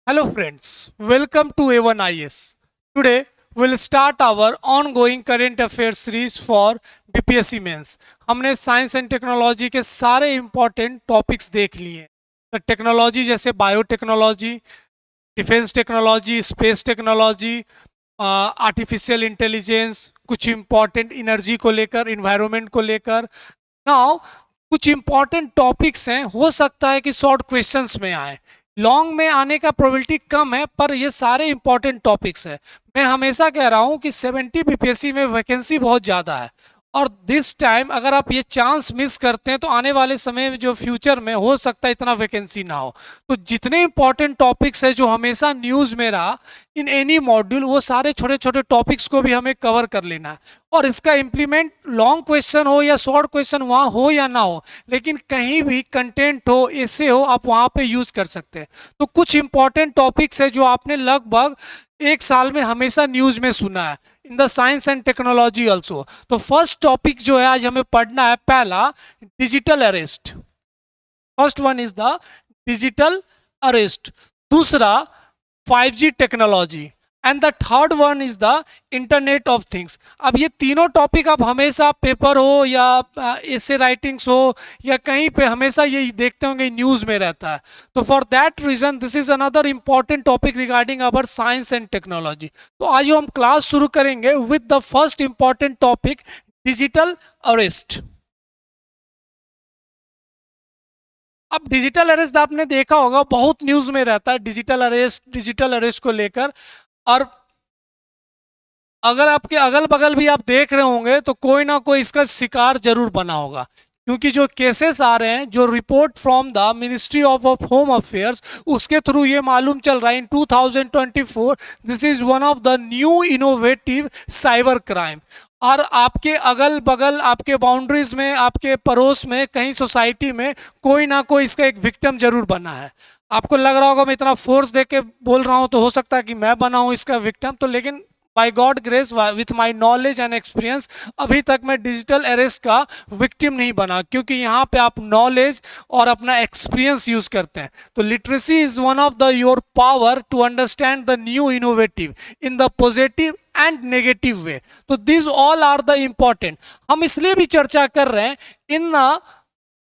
Hello friends, welcome to A1IS. Today we'll start our ongoing current affairs series for BPSC mains. हमने science and technology के सारे important topics देख लिए। तो technology जैसे biotechnology, defence technology, space technology, artificial intelligence, कुछ important energy को लेकर, इन्वायरमेंट को लेकर। नाउ कुछ इंपॉर्टेंट टॉपिक्स हैं, हो सकता है कि शॉर्ट क्वेश्चंस में आए, लॉन्ग में आने का प्रोबेबिलिटी कम है, पर ये सारे इंपॉर्टेंट टॉपिक्स हैं। मैं हमेशा कह रहा हूं कि 70 बीपीएससी में वैकेंसी बहुत ज़्यादा है, और दिस टाइम अगर आप ये चांस मिस करते हैं तो आने वाले समय में जो फ्यूचर में हो सकता है इतना वैकेंसी ना हो। तो जितने इंपॉर्टेंट टॉपिक्स है जो हमेशा न्यूज़ में रहा इन एनी मॉड्यूल, वो सारे छोटे छोटे टॉपिक्स को भी हमें कवर कर लेना है। और इसका इम्प्लीमेंट लॉन्ग क्वेश्चन हो या शॉर्ट क्वेश्चन वहाँ हो या ना हो, लेकिन कहीं भी कंटेंट हो, ऐसे हो, आप वहाँ पे यूज़ कर सकते हैं। तो कुछ इंपॉर्टेंट टॉपिक्स है जो आपने लगभग एक साल में हमेशा न्यूज़ में सुना है, in the science and technology also. तो फर्स्ट टॉपिक जो है आज हमें पढ़ना है, पहला digital arrest. First one is the digital arrest, दूसरा 5G technology, and the third one is the internet of things. अब ये तीनों टॉपिक आप हमेशा पेपर हो या ऐसे राइटिंग्स हो या कहीं पे हमेशा ये देखते होंगे, न्यूज़ में रहता है। तो for that reason this is another important topic regarding our science and technology. तो आज हम क्लास शुरू करेंगे with the first important topic, digital arrest. अब डिजिटल अरेस्ट आपने देखा होगा, बहुत न्यूज़ में रहता है डिजिटल अरेस्ट को लेकर। और अगर आपके अगल बगल भी आप देख रहे होंगे तो कोई ना कोई इसका शिकार जरूर बना होगा, क्योंकि जो केसेस आ रहे हैं, जो report from the ministry of home affairs, उसके थ्रू ये मालूम चल रहा है इन 2024 this is one of the new innovative cyber crime. और आपके अगल बगल, आपके बाउंड्रीज में, आपके पड़ोस में, कहीं सोसाइटी में कोई ना कोई इसका एक विक्टिम जरूर बना है। आपको लग रहा होगा मैं इतना फोर्स दे के बोल रहा हूँ तो हो सकता है कि मैं बना हूँ इसका विक्टिम, तो लेकिन by God grace, with my knowledge and experience, अभी तक मैं डिजिटल अरेस्ट का विक्टिम नहीं बना, क्योंकि यहाँ पे आप नॉलेज और अपना एक्सपीरियंस यूज करते हैं। तो literacy is one of the your power to understand the new innovative in the positive and negative way. तो this all are the important. हम इसलिए भी चर्चा कर रहे हैं इन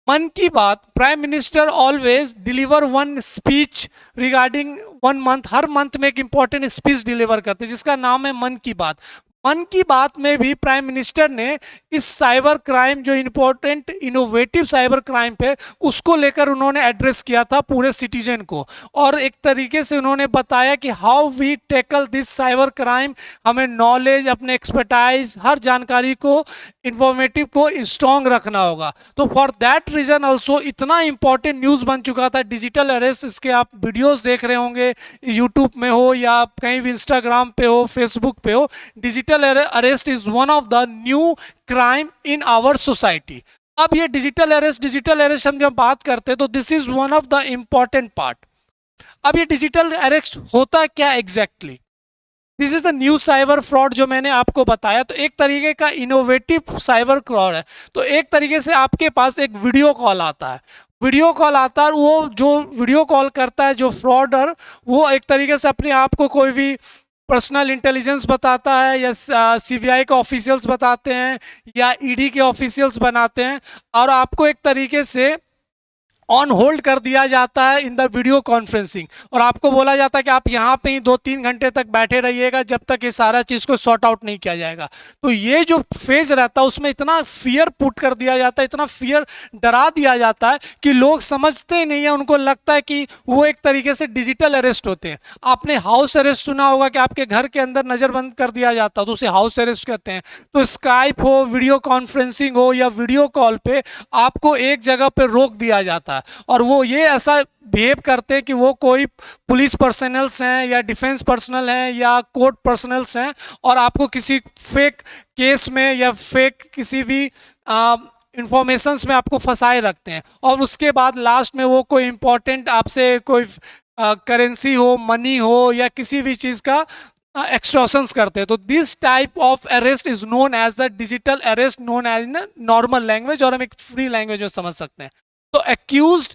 Mann Ki Baat. Prime minister always deliver one speech regarding one month, हर month में एक इंपॉर्टेंट स्पीच डिलीवर करते हैं जिसका नाम है मन की बात। मन की बात में भी प्राइम मिनिस्टर ने इस साइबर क्राइम, जो इंपॉर्टेंट इनोवेटिव साइबर क्राइम पे, उसको लेकर उन्होंने एड्रेस किया था पूरे सिटीजन को, और एक तरीके से उन्होंने बताया कि how we tackle this cyber crime. हमें नॉलेज, अपने एक्सपर्टाइज, हर जानकारी को, इंफॉर्मेटिव को स्ट्रॉन्ग रखना होगा। तो फॉर दैट रीजन ऑल्सो इतना इंपॉर्टेंट न्यूज़ बन चुका था डिजिटल अरेस्ट। इसके आप वीडियोज़ देख रहे होंगे, यूट्यूब में हो या कहीं भी इंस्टाग्राम पे हो, फेसबुक पे हो। Digital arrest is one of the new crime in our society. अब ये डिजिटल अरेस्ट हम जब बात करते हैं तो this is one of the important part. अब ये डिजिटल अरेस्ट होता क्या exactly? This is the new cyber fraud जो मैंने आपको बताया। तो एक तरीके का इनोवेटिव साइबर फ्रॉड है। तो एक तरीके से आपके पास एक वीडियो कॉल आता है, वो जो वीडियो कॉल करता है, जो फ्रॉडर, वो एक तरीके से अपने आप को कोई भी पर्सनल इंटेलिजेंस बताता है, या सीबीआई के ऑफिशियल्स बताते हैं, या ईडी के ऑफिशियल्स बनाते हैं, और आपको एक तरीके से ऑन होल्ड कर दिया जाता है इन द वीडियो कॉन्फ्रेंसिंग, और आपको बोला जाता है कि आप यहाँ पे ही 2-3 घंटे तक बैठे रहिएगा जब तक ये सारा चीज़ को सॉर्ट आउट नहीं किया जाएगा। तो ये जो फेज रहता है उसमें इतना फियर पुट कर दिया जाता है, इतना फियर डरा दिया जाता है कि लोग समझते ही नहीं है। उनको लगता है कि वो एक तरीके से डिजिटल अरेस्ट होते हैं। आपने हाउस अरेस्ट सुना होगा कि आपके घर के अंदर नज़रबंद कर दिया जाता है, तो उसे हाउस अरेस्ट कहते हैं। तो स्काइप हो, वीडियो कॉन्फ्रेंसिंग हो, या वीडियो कॉल पे आपको एक जगह पे रोक दिया जाता है, और वो ये ऐसा बिहेव करते हैं कि वो कोई पुलिस पर्सनल्स हैं, या डिफेंस पर्सनल हैं, या कोर्ट पर्सनल्स हैं, और आपको किसी फेक केस में या फेक किसी भी इंफॉर्मेशंस में आपको फंसाए रखते हैं। और उसके बाद लास्ट में वो कोई इंपॉर्टेंट आपसे कोई करेंसी हो, मनी हो, या किसी भी चीज़ का एक्सटॉर्शंस करते हैं। तो this type of arrest is known as the digital arrest, known as in normal language, और हम एक फ्री लैंग्वेज में समझ सकते हैं। तो accused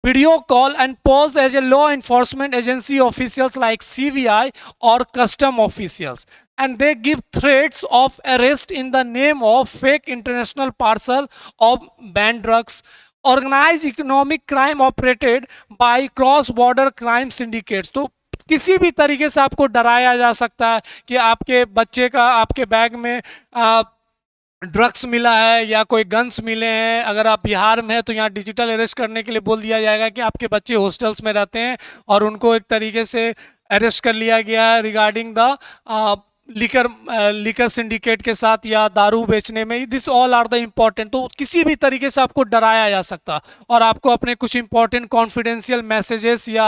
video call and pose as a law enforcement agency officials like CBI or custom officials, and they give threats of arrest in the name of fake international parcel of banned drugs. Organized economic crime operated by cross border crime syndicates. तो किसी भी तरीके से आपको डराया जा सकता है कि आपके बच्चे का आपके बैग में ड्रग्स मिला है या कोई गन्स मिले हैं। अगर आप बिहार में हैं तो यहाँ डिजिटल अरेस्ट करने के लिए बोल दिया जाएगा कि आपके बच्चे हॉस्टल्स में रहते हैं और उनको एक तरीके से अरेस्ट कर लिया गया है रिगार्डिंग द लिकर सिंडिकेट के साथ या दारू बेचने में। This all are the important. तो किसी भी तरीके से आपको डराया जा सकता और आपको अपने कुछ इंपॉर्टेंट कॉन्फिडेंशियल मैसेजेस या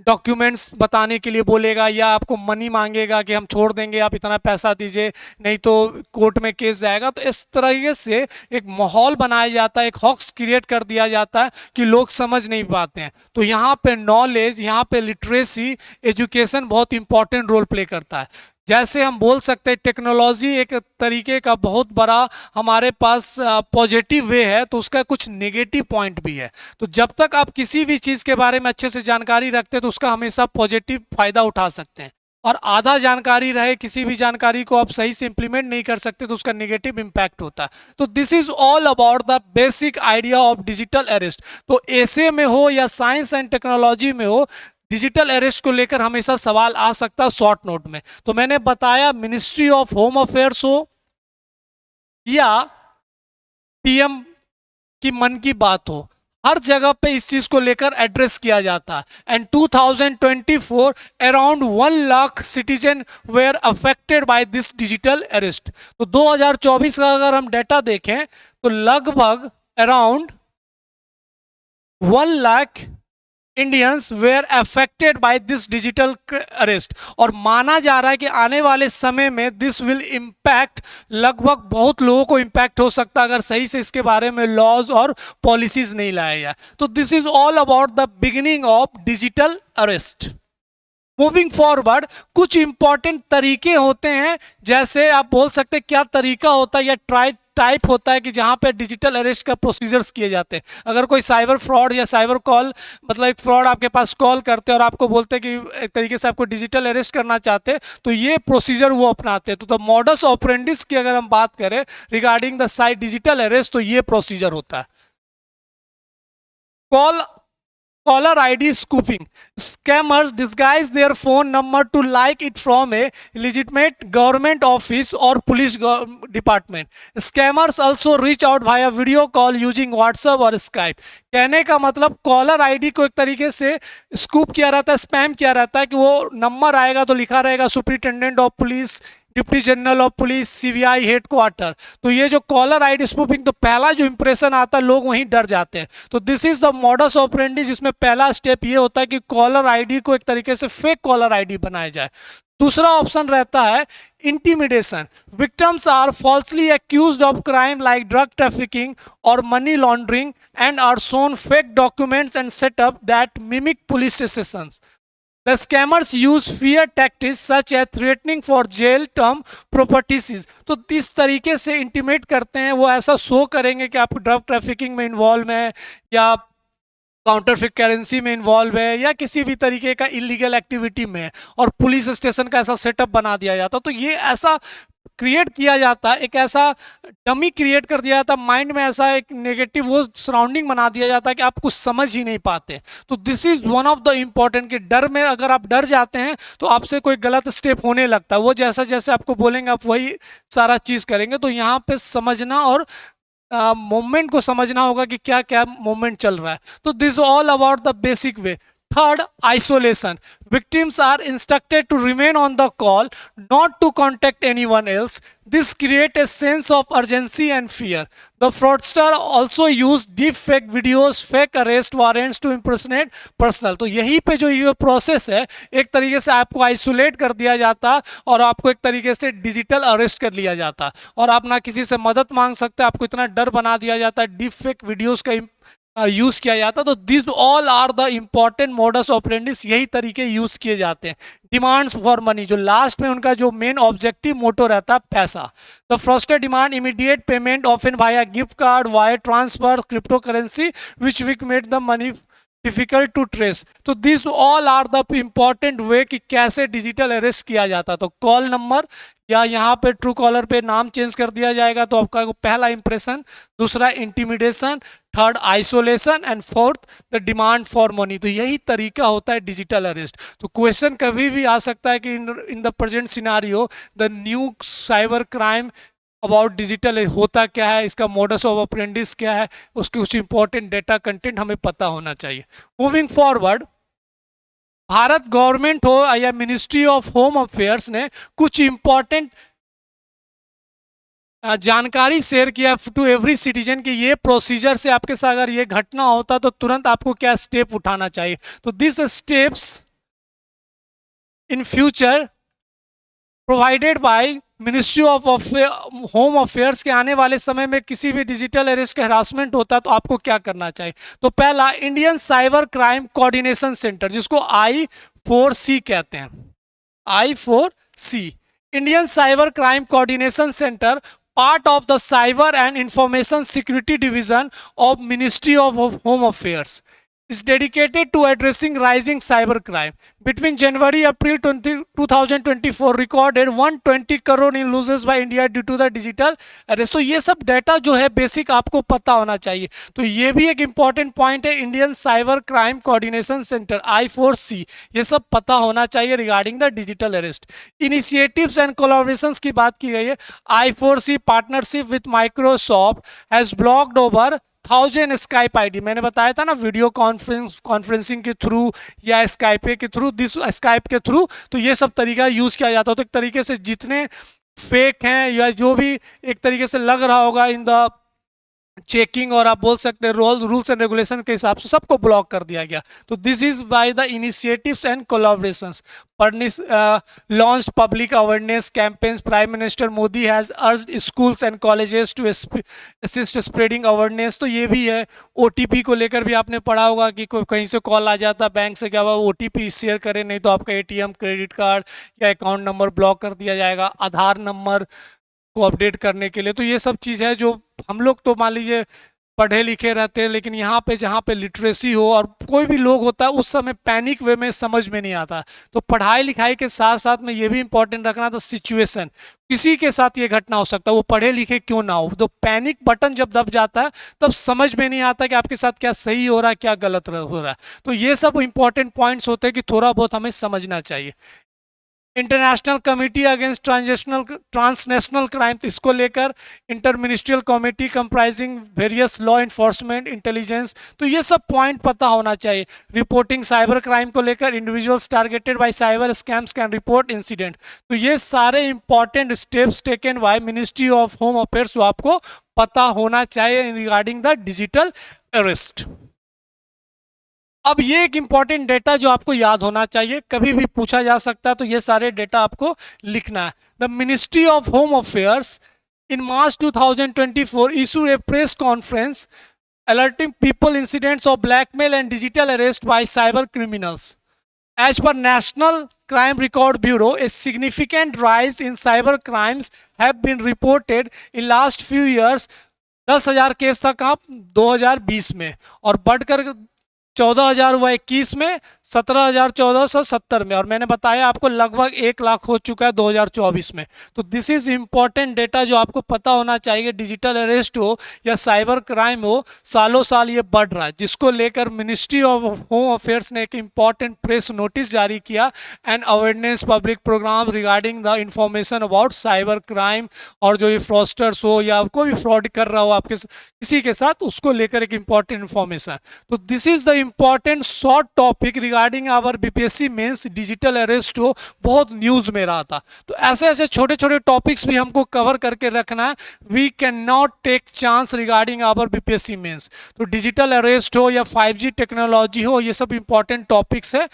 डॉक्यूमेंट्स बताने के लिए बोलेगा या आपको मनी मांगेगा कि हम छोड़ देंगे, आप इतना पैसा दीजिए नहीं तो कोर्ट में केस जाएगा। तो इस तरीके से एक माहौल बनाया जाता है, एक हॉक्स क्रिएट कर दिया जाता है कि लोग समझ नहीं पाते हैं। तो यहाँ पे नॉलेज, यहाँ पे लिटरेसी, एजुकेशन बहुत इंपॉर्टेंट रोल प्ले करता है। जैसे हम बोल सकते हैं टेक्नोलॉजी एक तरीके का बहुत बड़ा हमारे पास पॉजिटिव वे है, तो उसका कुछ नेगेटिव पॉइंट भी है। तो जब तक आप किसी भी चीज़ के बारे में अच्छे से जानकारी रखते हैं तो उसका हमेशा पॉजिटिव फायदा उठा सकते हैं, और आधा जानकारी रहे, किसी भी जानकारी को आप सही से इंप्लीमेंट नहीं कर सकते तो उसका नेगेटिव इम्पैक्ट होता है। तो this is all about the basic idea of digital arrest. तो ऐसे में हो या साइंस एंड टेक्नोलॉजी में हो, डिजिटल अरेस्ट को लेकर हमेशा सवाल आ सकता है शॉर्ट नोट में। तो मैंने बताया मिनिस्ट्री ऑफ होम अफेयर्स हो या पीएम की मन की बात हो, हर जगह पे इस चीज को लेकर एड्रेस किया जाता है। And 2024 around 1 lakh citizen were affected by this digital arrest. तो 2024 का अगर हम डाटा देखें तो लगभग around 1 lakh Indians were affected by this digital arrest, और माना जा रहा है कि आने वाले समय में दिस विल इम्पैक्ट, लगभग बहुत लोगों को इम्पैक्ट हो सकता है अगर सही से इसके बारे में लॉज और पॉलिसीज नहीं लाया जाए। तो this is all about the beginning of digital arrest. Moving forward, कुछ इंपॉर्टेंट तरीके होते हैं, जैसे आप बोल सकते हैं क्या तरीका होता है या टाइप होता है कि जहां पे डिजिटल अरेस्ट का प्रोसीजर्स किए जाते हैं। अगर कोई साइबर फ्रॉड या साइबर कॉल, मतलब एक फ्रॉड आपके पास कॉल करते हैं और आपको बोलते हैं कि एक तरीके से आपको डिजिटल अरेस्ट करना चाहते हैं, तो ये प्रोसीजर वो अपनाते हैं। तो मॉडस ऑपरेंडिस की अगर हम बात करें regarding the site digital arrest, तो ये प्रोसीजर होता है। Caller ID spoofing. Scammers disguise their phone number to like it from a legitimate government office or police department. Scammers also reach out via video call using WhatsApp और Skype. कहने का मतलब caller ID को एक तरीके से scoop किया रहता है, स्पैम किया रहता है कि वो नंबर आएगा तो लिखा रहेगा superintendent of police, deputy general of police, CBI headquarter. तो ये जो कॉलर आईडी स्पूफिंग, तो पहला जो इंप्रेशन आता है लोग वहीं डर जाते हैं। तो this is the modus operandi, जिसमें पहला स्टेप ये होता है कि कॉलर आईडी को एक तरीके से फेक कॉलर आईडी बनाया जाए। दूसरा ऑप्शन रहता है intimidation. Victims are falsely accused of crime like drug trafficking और money laundering and are shown fake documents and setup that mimic police stations. The scammers use fear tactics such as threatening for jail term properties. तो इस तरीके से intimate करते हैं, वो ऐसा show करेंगे कि आप ड्रग ट्रैफिकिंग में इन्वॉल्व है या काउंटरफिट करेंसी में इन्वॉल्व है या किसी भी तरीके का इलीगल एक्टिविटी में है, और पुलिस स्टेशन का ऐसा सेटअप बना दिया जाता। तो ये ऐसा क्रिएट किया जाता है, एक ऐसा डमी क्रिएट कर दिया जाता है, माइंड में ऐसा एक नेगेटिव वो सराउंडिंग बना दिया जाता है कि आप कुछ समझ ही नहीं पाते। तो this is one of the important, कि डर में अगर आप डर जाते हैं तो आपसे कोई गलत स्टेप होने लगता है, वो जैसा जैसे आपको बोलेंगे आप वही सारा चीज़ करेंगे। तो यहाँ पे समझना और मोमेंट को समझना होगा कि क्या क्या मोमेंट चल रहा है। तो this all about the basic way. Third, isolation. Victims are instructed to remain on the call, not to contact anyone else. This creates a sense of urgency and fear. The fraudster also use deep fake videos, fake arrest warrants to impersonate personal. तो यही पे जो ये process है, एक तरीके से आपको आइसोलेट कर दिया जाता और आपको एक तरीके से डिजिटल अरेस्ट कर लिया जाता और आप ना किसी से मदद मांग सकते, आपको इतना डर बना दिया जाता है, डीप फेक वीडियोस का यूज किया जाता। तो this all are the important modus operandis, यही तरीके यूज किए जाते हैं। डिमांड्स फॉर मनी, जो लास्ट में उनका जो मेन ऑब्जेक्टिव मोटो रहता है पैसा। The fraudster demand immediate payment often via gift card, wire transfer, crypto currency which we made the money difficult to trace. तो this all are the important way कि कैसे digital arrest किया जाता। तो call number या यहाँ पे true collar पे नाम चेंज कर दिया जाएगा तो आपका पहला इंप्रेशन, दूसरा intimidation, third isolation and fourth the demand for money. तो यही तरीका होता है डिजिटल अरेस्ट। तो क्वेश्चन कभी भी आ सकता है कि in the present scenario the new cyber crime about digital होता क्या है, इसका मोडस ऑफ ऑपरेंडिस क्या है, उसके कुछ इंपॉर्टेंट डेटा कंटेंट हमें पता होना चाहिए। मूविंग फॉरवर्ड, भारत गवर्नमेंट हो या मिनिस्ट्री ऑफ होम अफेयर्स ने कुछ इंपॉर्टेंट जानकारी शेयर किया टू एवरी सिटीजन कि ये प्रोसीजर से आपके साथ अगर ये घटना होता तो तुरंत आपको क्या स्टेप उठाना चाहिए। तो this steps in future provided by ministry of home affairs के आने वाले समय में किसी भी डिजिटल अरेस्ट का हरासमेंट होता है तो आपको क्या करना चाहिए। तो पहला, Indian cyber crime coordination centre, जिसको I4C कहते हैं, I4C, Indian cyber crime coordination centre, part of the cyber and information security division of Ministry of Home Affairs, is dedicated to addressing rising cyber crime. Between January-April 2024 recorded 120 crore in losses by India due to the digital arrest। तो ये सब data जो है basic आपको पता होना चाहिए। तो ये भी एक इंपॉर्टेंट पॉइंट है, Indian cyber crime coordination centre I4C, ये सब पता होना चाहिए regarding the digital arrest. Initiatives and collaborations की बात की गई है। I4C partnership with Microsoft has blocked over 1000 Skype ID. मैंने बताया था ना वीडियो कॉन्फ्रेंसिंग के थ्रू या स्काइपे के थ्रू, दिस स्काइप के थ्रू, तो ये सब तरीका यूज़ किया जाता है। तो एक तरीके से जितने फेक हैं या जो भी एक तरीके से लग रहा होगा इन द चेकिंग, और आप बोल सकते हैं रूल्स एंड रेगुलेशन के हिसाब से सबको ब्लॉक कर दिया गया। तो this is by the initiatives and collaborations. Launch public awareness campaigns. Prime minister Modi has urged schools and colleges to assist spreading awareness. तो ये भी है। ओटीपी को लेकर भी आपने पढ़ा होगा कि कोई कहीं से कॉल आ जाता बैंक से, क्या हुआ ओटीपी शेयर करें नहीं तो आपका एटीएम, क्रेडिट कार्ड या अकाउंट नंबर ब्लॉक कर दिया जाएगा। आधार नंबर को अपडेट करने के लिए, तो ये सब चीज़ है जो हम लोग तो मान लीजिए पढ़े लिखे रहते हैं, लेकिन यहाँ पे जहाँ पे लिटरेसी हो और कोई भी लोग होता है उस समय पैनिक वे में समझ में नहीं आता। तो पढ़ाई लिखाई के साथ साथ में ये भी इंपॉर्टेंट रखना था सिचुएशन, किसी के साथ ये घटना हो सकता है, वो पढ़े लिखे क्यों ना हो। तो पैनिक बटन जब दब जाता है तब समझ में नहीं आता कि आपके साथ क्या सही हो रहा है क्या गलत हो रहा है। तो ये सब इंपॉर्टेंट पॉइंट्स होते हैं कि थोड़ा बहुत हमें समझना चाहिए। International committee against transnational crime, इसको लेकर inter ministerial committee comprising various law enforcement intelligence, तो ये सब पॉइंट पता होना चाहिए। रिपोर्टिंग साइबर क्राइम को लेकर individuals targeted bye cyber scams can report incident. तो ये सारे important steps taken by ministry of home affairs जो आपको पता होना चाहिए रिगार्डिंग द डिजिटल अरेस्ट। अब ये एक इंपॉर्टेंट डेटा जो आपको याद होना चाहिए, कभी भी पूछा जा सकता है, तो ये सारे डेटा आपको लिखना है। The ministry of home affairs in March 2024 issued a press conference alerting people incidents of blackmail and digital arrest by cyber criminals. As per National Crime Record Bureau, a significant rise in cyber crimes have been reported in last few years। 10,000 case था कहाँ 2020 में, और बढ़कर 14,000 हुआ 21 में, 17,1470 में, और मैंने बताया आपको लगभग 1 लाख हो चुका है 2024 में। तो दिस इज इंपॉर्टेंट डेटा जो आपको पता होना चाहिए। डिजिटल अरेस्ट हो या साइबर क्राइम हो, सालों साल ये बढ़ रहा है, जिसको लेकर मिनिस्ट्री ऑफ होम अफेयर्स ने एक इंपॉर्टेंट प्रेस नोटिस जारी किया and awareness public programme regarding the information about cyber crime. और जो ये फ्रॉडस्टर्स हो या कोई भी फ्रॉड कर रहा हो आपके किसी के साथ, उसको लेकर एक इंपॉर्टेंट इंफॉर्मेशन। तो this is the important short topic regarding our BPSC mains digital arrest हो, बहुत न्यूज में रहा था। तो ऐसे ऐसे छोटे छोटे टॉपिक्स भी हमको कवर करके रखना है। We can not take chance regarding our BPSC mains. तो डिजिटल अरेस्ट हो या 5G टेक्नोलॉजी हो, ये सब इंपॉर्टेंट टॉपिक्स है।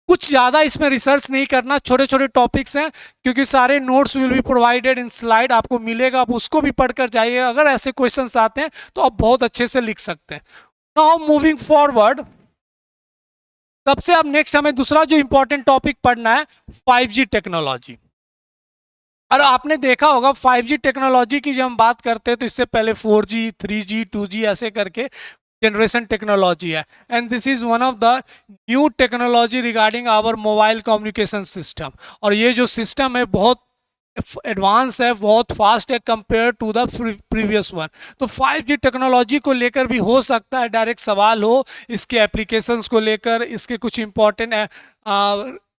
कुछ ज़्यादा इसमें रिसर्च नहीं करना, छोटे छोटे टॉपिक्स हैं, क्योंकि सारे notes will be provided in slide, आपको मिलेगा, आप उसको भी पढ़कर जाइए। अगर ऐसे क्वेश्चंस आते हैं तो आप बहुत अच्छे से लिख सकते हैं। नाउ मूविंग फॉरवर्ड, तब से अब नेक्स्ट हमें दूसरा जो इंपॉर्टेंट टॉपिक पढ़ना है 5G टेक्नोलॉजी। और आपने देखा होगा 5G टेक्नोलॉजी की जब हम बात करते हैं तो इससे पहले 4G, 3G, 2G ऐसे करके जनरेशन टेक्नोलॉजी है, and this is one of the new technology regarding our mobile communication system. और ये जो सिस्टम है बहुत एडवांस है, बहुत फास्ट है compare to the previous one. तो 5G टेक्नोलॉजी को लेकर भी हो सकता है डायरेक्ट सवाल हो, इसके एप्लीकेशंस को लेकर, इसके कुछ इंपॉर्टेंट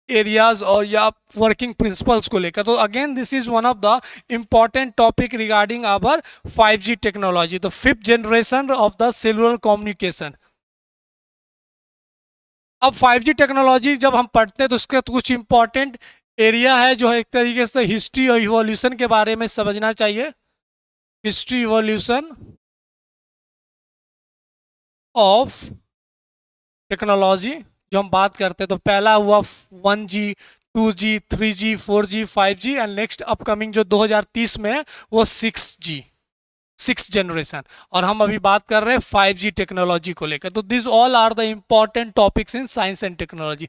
एरियाज और या वर्किंग प्रिंसिपल्स को लेकर। तो again this is one of the important topic regarding our 5G technology. तो 5th generation of the cellular communication. अब 5G टेक्नोलॉजी जब हम पढ़ते हैं तो उसके कुछ इंपॉर्टेंट एरिया है जो एक तरीके से हिस्ट्री और इवोल्यूशन के बारे में समझना चाहिए। हिस्ट्री इवोल्यूशन ऑफ टेक्नोलॉजी जो हम बात करते हैं, तो पहला हुआ 1G, 2G, 3G, 4G, 5G and next upcoming जो 2030 में है वो 6G, 6th जनरेशन। और हम अभी बात कर रहे हैं 5G टेक्नोलॉजी को लेकर। तो this all are the important topics in science and technology.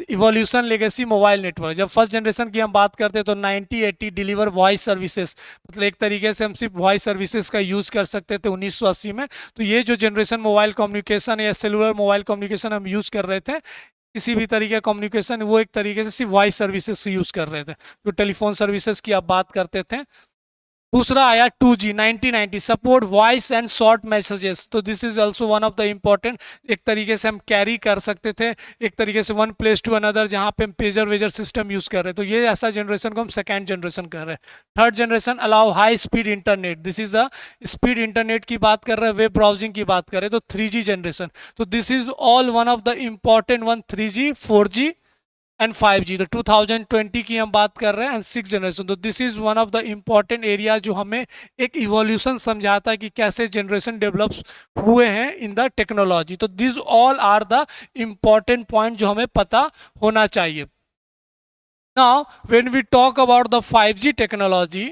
Evolution legacy mobile network, जब फर्स्ट जनरेशन की हम बात करते हैं तो 9080 डिलीवर वॉइस सर्विसेज, मतलब एक तरीके से हम सिर्फ वॉइस सर्विसेज का यूज़ कर सकते थे 1980 में। तो ये जो जनरेशन मोबाइल कम्युनिकेशन या सेलुलर मोबाइल कम्युनिकेशन हम यूज़ कर रहे थे, किसी भी तरीके का कम्युनिकेशन, वो एक तरीके से सिर्फ वॉइस सर्विसेज से यूज़ कर रहे थे, जो टेलीफोन सर्विसेज की आप बात करते थे। दूसरा आया 2G 1990, support voice and short messages. तो this is also one of the important, एक तरीके से हम कैरी कर सकते थे एक तरीके से वन प्लेस टू अनदर, जहाँ पे हम पेजर वेजर सिस्टम यूज़ कर रहे हैं। तो ये ऐसा जनरेशन को हम सेकेंड जनरेशन कर रहे हैं। Third generation allow high speed internet, this is the speed internet की बात कर रहे हैं, वेब ब्राउजिंग की बात कर रहे हैं, तो 3G जनरेशन। तो this is all one of the important one, 3G, 4G and 5G। तो 2020 की हम बात कर रहे हैं एंड 6th जनरेशन। तो this is one of the important area जो हमें एक इवोल्यूशन समझाता है कि कैसे जनरेशन डेवलप्स हुए हैं इन द टेक्नोलॉजी। तो this all are the important point जो हमें पता होना चाहिए। Now when we talk about the 5G technology,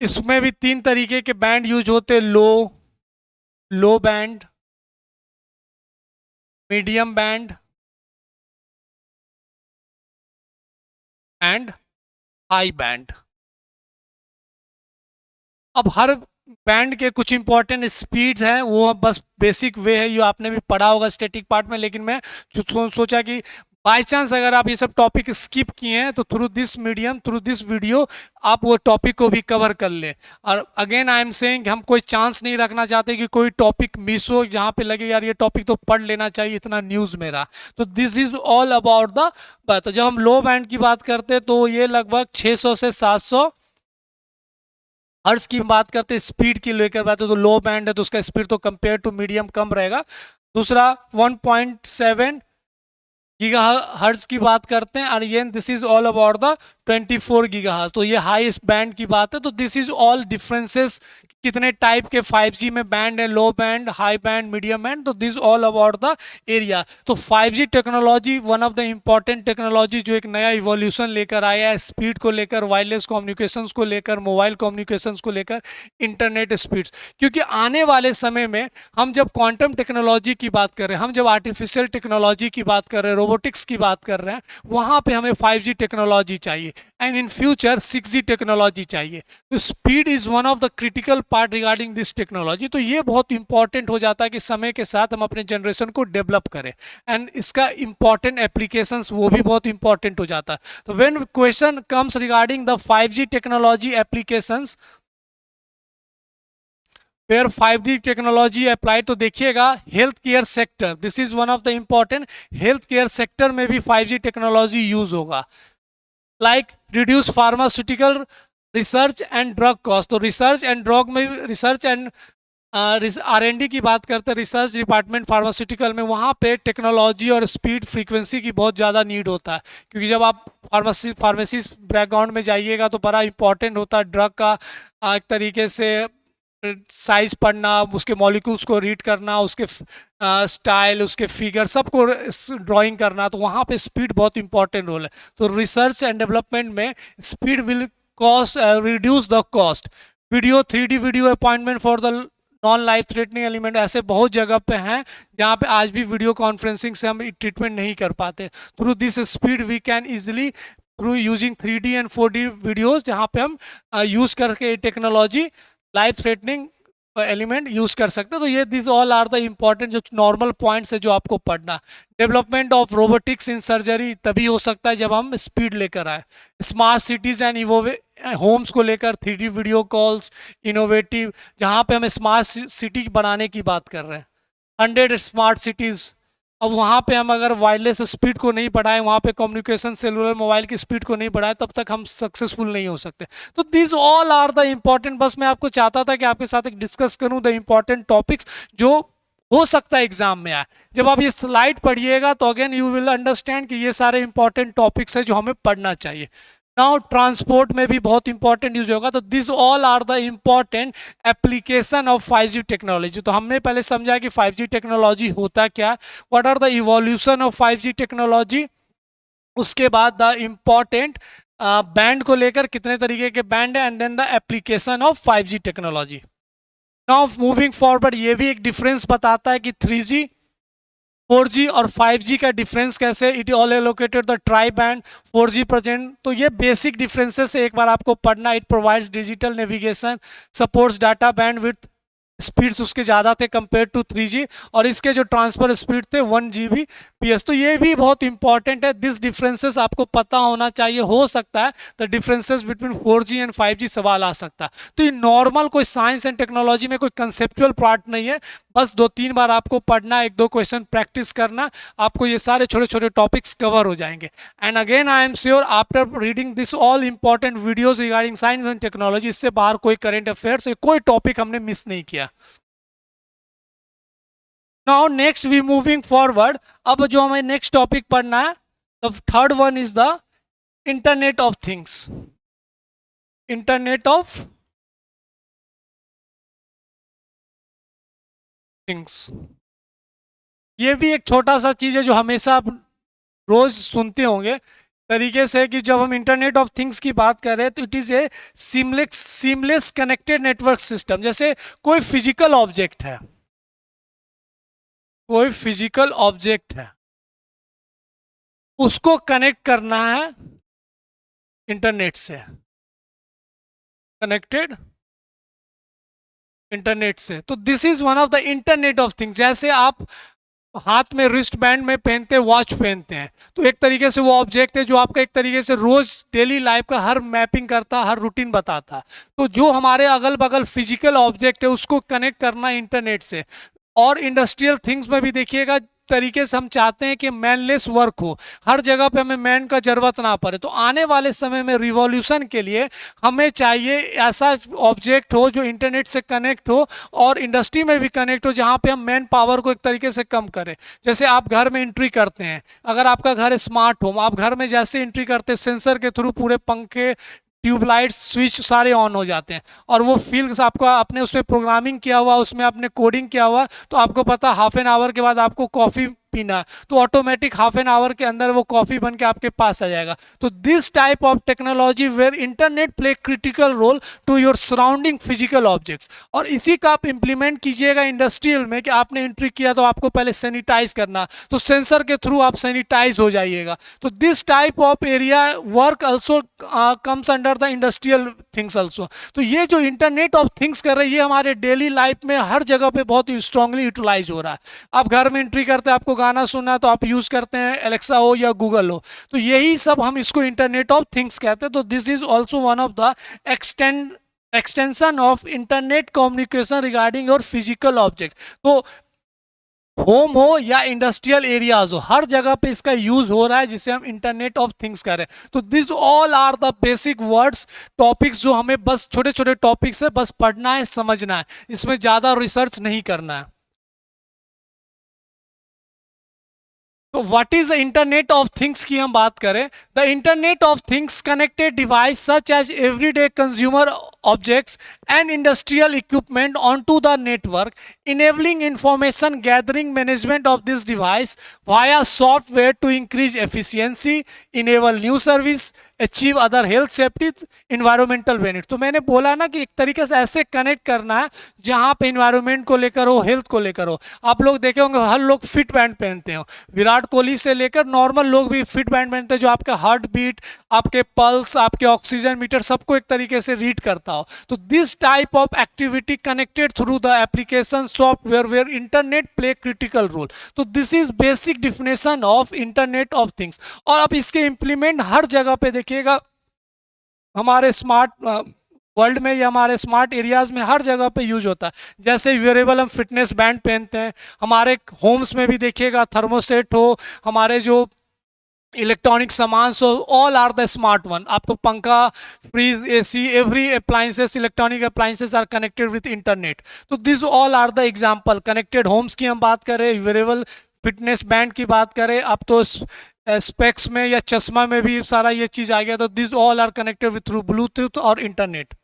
इसमें भी 3 तरीके के बैंड यूज होते हैं, low band, medium band and high band. अब हर बैंड के कुछ इंपॉर्टेंट स्पीड्स हैं, वो बस बेसिक वे है, ये आपने भी पढ़ा होगा स्टैटिक पार्ट में, लेकिन मैं सोचा कि बाय चांस अगर आप ये सब टॉपिक स्किप किए हैं तो through this medium, through this video आप वो टॉपिक को भी कवर कर लें। और अगेन आई एम सेइंग, हम कोई चांस नहीं रखना चाहते कि कोई टॉपिक मिस हो जहाँ पे लगे यार ये टॉपिक तो पढ़ लेना चाहिए, इतना न्यूज़ में रहा। तो this is all about the बात। तो जब हम लो बैंड की बात करते हैं तो ये लगभग 600 से 700 हर्ट्ज की बात करते हैं। स्पीड की लेकर बात है तो लो बैंड है तो उसका स्पीड तो कंपेयर टू मीडियम कम रहेगा। दूसरा 1.7 गीगाहर्ट्ज की बात करते हैं, और ये this is all about the 24 gigahertz. तो ये हाईएस्ट बैंड की बात है। तो दिस इज ऑल डिफरेंसेस, कितने टाइप के 5G में बैंड है, low band, high band, medium band. तो this all about the area. तो 5G technology one of the important technology जो एक नया इवोल्यूशन लेकर आया है, स्पीड को लेकर, वायरलेस कम्युनिकेशंस को लेकर, मोबाइल कम्युनिकेशंस को लेकर, इंटरनेट स्पीड्स। क्योंकि आने वाले समय में हम जब क्वांटम टेक्नोलॉजी की बात कर रहे हैं, हम जब आर्टिफिशियल टेक्नोलॉजी की बात कर रहे हैं, रोबोटिक्स की बात कर रहे हैं, वहाँ पे हमें 5G टेक्नोलॉजी चाहिए and in future 6G technology चाहिए। तो speed is one of the critical part regarding this technology. तो ये बहुत इंपॉर्टेंट हो जाता है कि समय के साथ हम अपने जनरेशन को डेवलप करें एंड इसका इंपॉर्टेंट एप्लीकेशंस वो भी बहुत इंपॉर्टेंट हो जाता है। तो when question comes regarding the 5G technology applications where 5G technology apply, तो देखिएगा health care sector, this is one of the important. Health care sector में भी 5G टेक्नोलॉजी यूज होगा। Like reduce pharmaceutical research and drug cost. तो research and drug में, research and R&D की बात करते हैं, रिसर्च डिपार्टमेंट फार्मास्यूटिकल में, वहाँ पे टेक्नोलॉजी और स्पीड फ्रीक्वेंसी की बहुत ज़्यादा नीड होता है। क्योंकि जब आप फार्मेसी बैकग्राउंड में जाइएगा तो बड़ा इंपॉर्टेंट होता है ड्रग का एक तरीके से साइज पढ़ना, उसके मॉलिक्यूल्स को रीड करना, उसके स्टाइल, उसके फिगर सबको ड्राइंग करना। तो वहाँ पे स्पीड बहुत इंपॉर्टेंट रोल है। तो रिसर्च एंड डेवलपमेंट में speed will cost reduce the cost. Video 3D video appointment for the non life threatening element, ऐसे बहुत जगह पे हैं जहाँ पे आज भी वीडियो कॉन्फ्रेंसिंग से हम ट्रीटमेंट नहीं कर पाते। Through this speed we can easily through using 3D and 4D videos, जहाँ पे हम यूज़ करके technology life threatening element use कर सकते हैं। तो ये this all are the important जो नॉर्मल पॉइंट्स है जो आपको पढ़ना। Development of robotics in surgery तभी हो सकता है जब हम स्पीड लेकर आए। स्मार्ट सिटीज एंड होम्स को लेकर 3D वीडियो कॉल्स इनोवेटिव, जहाँ पे हम स्मार्ट सिटी बनाने की बात कर रहे हैं। 100 स्मार्ट सिटीज़, अब वहाँ पे हम अगर वायरलेस स्पीड को नहीं बढ़ाएं, वहाँ पे कम्युनिकेशन सेलुलर मोबाइल की स्पीड को नहीं बढ़ाएं, तब तक हम सक्सेसफुल नहीं हो सकते। तो this all are the important, बस मैं आपको चाहता था कि आपके साथ एक डिस्कस करूँ द इम्पॉर्टेंट टॉपिक्स जो हो सकता है एग्जाम में आए। जब आप ये स्लाइड पढ़िएगा तो अगेन यू विल अंडरस्टैंड कि ये सारे इंपॉर्टेंट टॉपिक्स है जो हमें पढ़ना चाहिए। नाउ ट्रांसपोर्ट में भी बहुत इंपॉर्टेंट यूज होगा। तो this all are the important application of 5G technology. तो हमने पहले समझा कि 5G टेक्नोलॉजी होता क्या, what are the evolution of 5G technology. उसके बाद द इम्पॉर्टेंट बैंड को लेकर कितने तरीके के बैंड है, and then the application of 5G technology. Now moving forward, ये भी एक डिफरेंस बताता है कि 3G 4G और 5G का डिफरेंस कैसे। It all allocated the try band 4G present. तो ये बेसिक डिफरेंसेस एक बार आपको पढ़ना। It provides digital navigation, supports data band with speeds उसके ज़्यादा थे कंपेयर टू 3G, और इसके जो ट्रांसफर स्पीड थे 1 Gbps। तो ये भी बहुत इंपॉर्टेंट है। दिस डिफरेंसेस आपको पता होना चाहिए। हो सकता है the differences between 4G and 5G सवाल आ सकता है। तो ये नॉर्मल कोई साइंस एंड टेक्नोलॉजी में कोई कंसेप्चुअल पार्ट नहीं है, बस 2-3 बार आपको पढ़ना, 1-2 क्वेश्चन प्रैक्टिस करना, आपको ये सारे छोटे छोटे टॉपिक्स कवर हो जाएंगे। And again I am sure after reading this all important videos regarding science and technology, इससे बाहर कोई करंट अफेयर्स कोई टॉपिक हमने मिस नहीं किया। Now next we moving forward, अब जो हमें नेक्स्ट टॉपिक पढ़ना है, the third one is the internet of things. Internet of things, ये भी एक छोटा सा चीज है जो हमेशा आप रोज सुनते होंगे तरीके से कि जब हम इंटरनेट ऑफ थिंग्स की बात कर रहे हैं तो it is a seamless connected network system. जैसे कोई फिजिकल ऑब्जेक्ट है, कोई फिजिकल ऑब्जेक्ट है, उसको कनेक्ट करना है इंटरनेट से, कनेक्टेड इंटरनेट से। तो this is one of the internet of things. जैसे आप हाथ में रिस्ट बैंड में पहनते हैं, वॉच पहनते हैं, तो एक तरीके से वो ऑब्जेक्ट है जो आपका एक तरीके से रोज डेली लाइफ का हर मैपिंग करता, हर रूटीन बताता। तो जो हमारे अगल बगल फिजिकल ऑब्जेक्ट है उसको कनेक्ट करना इंटरनेट से। और इंडस्ट्रियल थिंग्स में भी देखिएगा तरीके से हम चाहते हैं कि मैनलेस वर्क हो, हर जगह पे हमें मैन का जरूरत ना पड़े। तो आने वाले समय में रिवॉल्यूशन के लिए हमें चाहिए ऐसा ऑब्जेक्ट हो जो इंटरनेट से कनेक्ट हो और इंडस्ट्री में भी कनेक्ट हो, जहाँ पे हम मैन पावर को एक तरीके से कम करें। जैसे आप घर में एंट्री करते हैं, अगर आपका घर स्मार्ट होम, आप घर में जैसे एंट्री करते हैं सेंसर के थ्रू पूरे पंखे ट्यूबलाइट स्विच सारे ऑन हो जाते हैं, और वो फील्ड आपका आपने उसमें प्रोग्रामिंग किया हुआ, उसमें आपने कोडिंग किया हुआ, तो आपको पता हाफ एन आवर के बाद आपको कॉफ़ी पीना, तो ऑटोमेटिक हाफ एन आवर के अंदर वो कॉफ़ी बन के आपके पास आ जाएगा। तो this type of technology where internet play critical role to your surrounding physical objects. और इसी का आप इंप्लीमेंट कीजिएगा इंडस्ट्रियल में कि आपने एंट्री किया तो आपको पहले सैनिटाइज करना, तो सेंसर के थ्रू आप सैनिटाइज हो जाइएगा। तो this type of area work also comes under the industrial things also. तो ये जो इंटरनेट ऑफ थिंग्स कर रहे हैं ये हमारे डेली लाइफ में हर जगह पे बहुत ही स्ट्रांगली यूटिलाइज हो रहा है। आप घर में एंट्री करते हैं, आपको गाना सुनना है तो आप यूज करते हैं एलेक्सा हो या गूगल हो, तो यही सब हम इसको इंटरनेट ऑफ थिंग्स कहते हैं। तो this is also one of the extension of internet communication regarding your physical object. तो होम हो या इंडस्ट्रियल एरियाज हो, हर जगह पे इसका यूज हो रहा है जिसे हम इंटरनेट ऑफ थिंग्स कह रहे हैं। तो this all are the basic words topics जो हमें बस छोटे छोटे टॉपिक्स है, बस पढ़ना है, समझना है, इसमें ज्यादा रिसर्च नहीं करना है। तो what is the internet of things की हम बात करें, the internet of things connected device such as everyday consumer objects and industrial equipment onto the network, enabling information gathering management of this device via software to increase efficiency, enable new service achieve other health safety environmental benefit. तो मैंने बोला ना कि एक तरीके से ऐसे connect करना है जहाँ पे इन्वायरमेंट को लेकर हो, हेल्थ को लेकर हो। आप लोग देखे होंगे हर लोग फिट बैंड पहनते हो, विराट कोहली से लेकर नॉर्मल लोग भी फिट बैंड पहनते हैं जो आपका हार्ट बीट, आपके पल्स, आपके ऑक्सीजन मीटर सबको एक तरीके से रीड करता हो। तो this type of activity connected through the application software where internet play critical role. तो this is basic definition of internet of things. और अब इसके इम्प्लीमेंट हर जगह पे देखिएगा, हमारे स्मार्ट वर्ल्ड में या हमारे स्मार्ट एरियाज में हर जगह पे यूज होता है। जैसे वेरेबल हम फिटनेस बैंड पहनते हैं, हमारे होम्स में भी देखिएगा थर्मोसेट हो, हमारे जो इलेक्ट्रॉनिक सामान, so all are the smart one. आपको पंखा, fridge, AC, every appliances, electronic appliances are connected with internet. तो this all are the example. Connected homes की हम बात करें, वेरेबल फिटनेस बैंड की बात करें, अब तो स्पेक्स में या चश्मा में भी सारा ये चीज़ आ गया। तो this all are connected with through Bluetooth और इंटरनेट।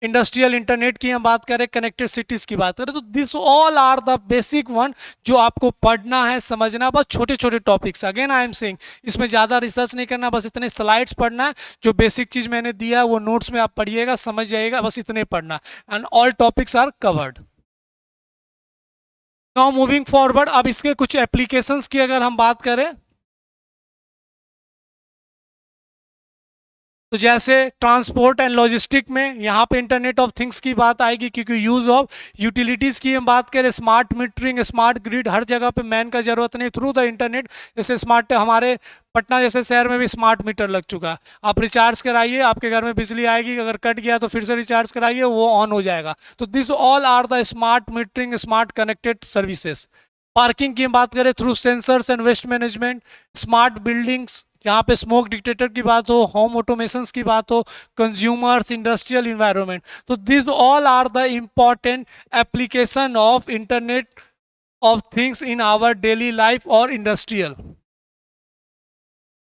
इंडस्ट्रियल इंटरनेट की हम बात करें, कनेक्टेड सिटीज की बात करें, तो this all are the basic one जो आपको पढ़ना है, समझना। बस छोटे छोटे topics, again I am saying, इसमें ज़्यादा रिसर्च नहीं करना, बस इतने स्लाइड्स पढ़ना है। जो बेसिक चीज़ मैंने दिया है वो नोट्स में आप पढ़िएगा, समझ जाइएगा, बस इतने पढ़ना and all topics are covered. Now moving forward, अब इसके कुछ एप्लीकेशंस की अगर हम बात करें तो जैसे ट्रांसपोर्ट एंड लॉजिस्टिक में यहाँ पे इंटरनेट ऑफ थिंग्स की बात आएगी, क्योंकि यूज़ ऑफ यूटिलिटीज़ की हम बात करें, स्मार्ट मीटरिंग, स्मार्ट ग्रिड, हर जगह पे मैन का ज़रूरत नहीं, थ्रू द इंटरनेट। जैसे स्मार्ट, हमारे पटना जैसे शहर में भी स्मार्ट मीटर लग चुका है। आप रिचार्ज कराइए, आपके घर में बिजली आएगी, अगर कट गया तो फिर से रिचार्ज कराइए, वो ऑन हो जाएगा। तो this all are the smart metering, smart connected services. Parking की हम बात करें, through sensors and waste management, smart buildings जहाँ पे स्मोक डिटेक्टर की बात हो, होम ऑटोमेशंस की बात हो, कंज्यूमर्स, इंडस्ट्रियल इन्वायरमेंट। तो this all are the important application of internet of things in our daily life और इंडस्ट्रियल।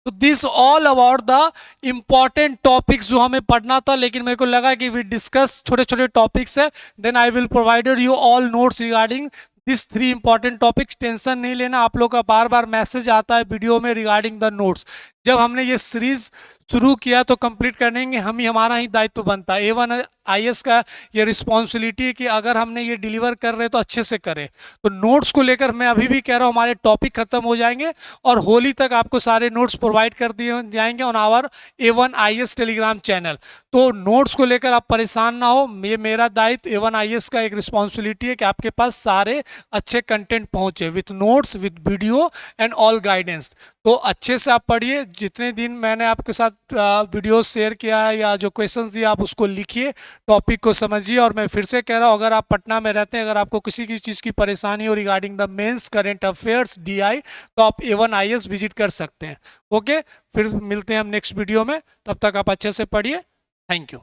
तो this all about the important topics जो हमें पढ़ना था, लेकिन मेरे को लगा कि वी डिस्कस छोटे छोटे टॉपिक्स है, then I will provided you all notes regarding this 3 important topics. Tension नहीं लेना, आप लोग का बार बार मैसेज आता है वीडियो में रिगार्डिंग द नोट्स। जब हमने ये सीरीज शुरू किया तो कंप्लीट करने के हमारा ही दायित्व बनता है। A1 IAS का ये रिस्पॉन्सिबिलिटी है कि अगर हमने ये डिलीवर कर रहे तो अच्छे से करें। तो नोट्स को लेकर मैं अभी भी कह रहा हूँ, हमारे टॉपिक खत्म हो जाएंगे और होली तक आपको सारे नोट्स प्रोवाइड कर दिए जाएंगे on our A1 IAS Telegram channel. तो नोट्स को लेकर आप परेशान ना हो, ये मेरा दायित्व, A1 IAS का एक रिस्पॉन्सिबिलिटी है कि आपके पास सारे अच्छे कंटेंट पहुँचे with notes, with video and all guidance. तो अच्छे से आप पढ़िए। जितने दिन मैंने आपके साथ वीडियो शेयर किया है या जो क्वेश्चंस दिए आप उसको लिखिए, टॉपिक को समझिए। और मैं फिर से कह रहा हूँ, अगर आप पटना में रहते हैं, अगर आपको किसी की चीज़ की परेशानी हो regarding the mains current affairs DI, तो आप A1 IAS विजिट कर सकते हैं। ओके, फिर मिलते हैं हम नेक्स्ट वीडियो में, तब तक आप अच्छे से पढ़िए। Thank you.